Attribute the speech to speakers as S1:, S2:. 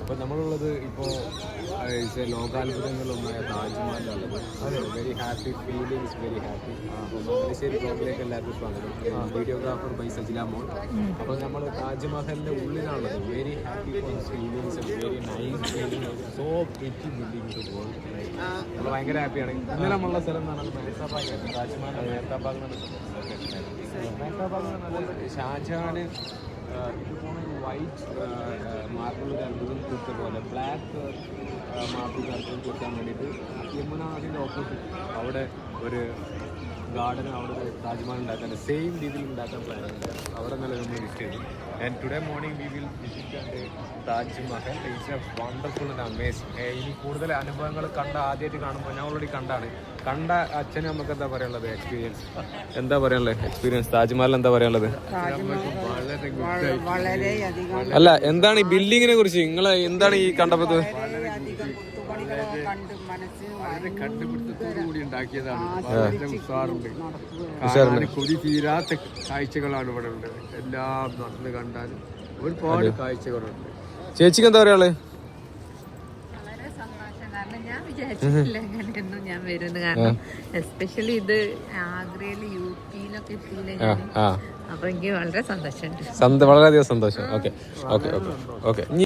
S1: അപ്പോൾ നമ്മളുള്ളത് ഇപ്പോൾ ലോകാത്ഭുതങ്ങളിലൊന്നായ താജ്മഹലാണ്. Very happy feelings, very happy. അപ്പോൾ മംഗലശ്ശേരി ബ്ലോഗിലേക്ക് എല്ലാവർക്കും സ്വാഗതം. വീഡിയോഗ്രാഫർ ബൈ സജില മോൾ. അപ്പോൾ നമ്മൾ താജ്മഹലിൻ്റെ ഉള്ളിലാണുള്ളത്. Very happy for feelings, very nice feeling, so pretty building to goal. നമ്മൾ ഭയങ്കര ഹാപ്പിയാണ്. ഇന്നലെ നമ്മളുള്ള സ്ഥലം എന്ന് പറഞ്ഞാൽ മേത്താബാഗ്. താജ്മഹൽ മേത്താബാഗ് എന്നാണ് മേത്താബാഗ് എന്ന് പറഞ്ഞാൽ ഷാജഹാൻ ഇതുപോലെ വൈറ്റ് മാർബിൾ അത്ഭുതം തീർത്ത പോലെ ബ്ലാക്ക് മാർബിൾ അത്ഭുതം തീർക്കാൻ വേണ്ടിയിട്ട് യമുന നദിയുടെ ഓപ്പോസിറ്റ് അവിടെ ഒരു ഗാർഡൻ, അവിടെ ഒരു താജ്മഹൽ ഉണ്ടാക്കാൻ സെയിം രീതിയിൽ ഉണ്ടാക്കാൻ പ്ലാൻ ഉണ്ട്. അവിടെ നല്ല നമ്മൾ വിസിറ്റ് ചെയ്തു. And today morning we will visit Taj Mahal. It's A wonderful and amazing. ഇനി കൂടുതൽ അനുഭവങ്ങൾ ആദ്യമായിട്ട് കാണുമ്പോൾ ഞാൻ ഓൾറെഡി കണ്ട അച്ഛന് നമുക്ക് എന്താ പറയാനുള്ളത്? എക്സ്പീരിയൻസ് എന്താ പറയാനുള്ളത്? എക്സ്പീരിയൻസ് താജ്മഹൽ എന്താ പറയാനുള്ളത്? അല്ല, എന്താണ് ഈ ബിൽഡിങ്ങിനെ കുറിച്ച് നിങ്ങൾ എന്താണ് ഈ കണ്ടപ്പോൾ?
S2: കണ്ടുപിടുത്തത്തോടുകൂടി ഉണ്ടാക്കിയതാണ്. വളരെ ഉഷാറുണ്ട്. കൊതി തീരാത്ത കാഴ്ചകളാണ് ഇവിടെ ഉള്ളത്. എല്ലാം നടന്ന് കണ്ടാൽ ഒരുപാട് കാഴ്ചകളുണ്ട്.
S1: ചേച്ചിക്ക് എന്താ പറയാള്?
S3: വളരെ സന്തോഷം. കാരണം ഞാൻ വിചാരിച്ചിട്ടില്ല ഇങ്ങനെയൊന്നും ഞാൻ വരുന്നത്. കാരണം എസ്പെഷ്യലി ഇത് ആഗ്രയില് UP-ലൊക്കെ ഫീൽ ചെയ്തു. അപ്പൊ എനിക്ക് വളരെ സന്തോഷമുണ്ട്.
S1: വളരെയധികം സന്തോഷം. Okay okay okay okay.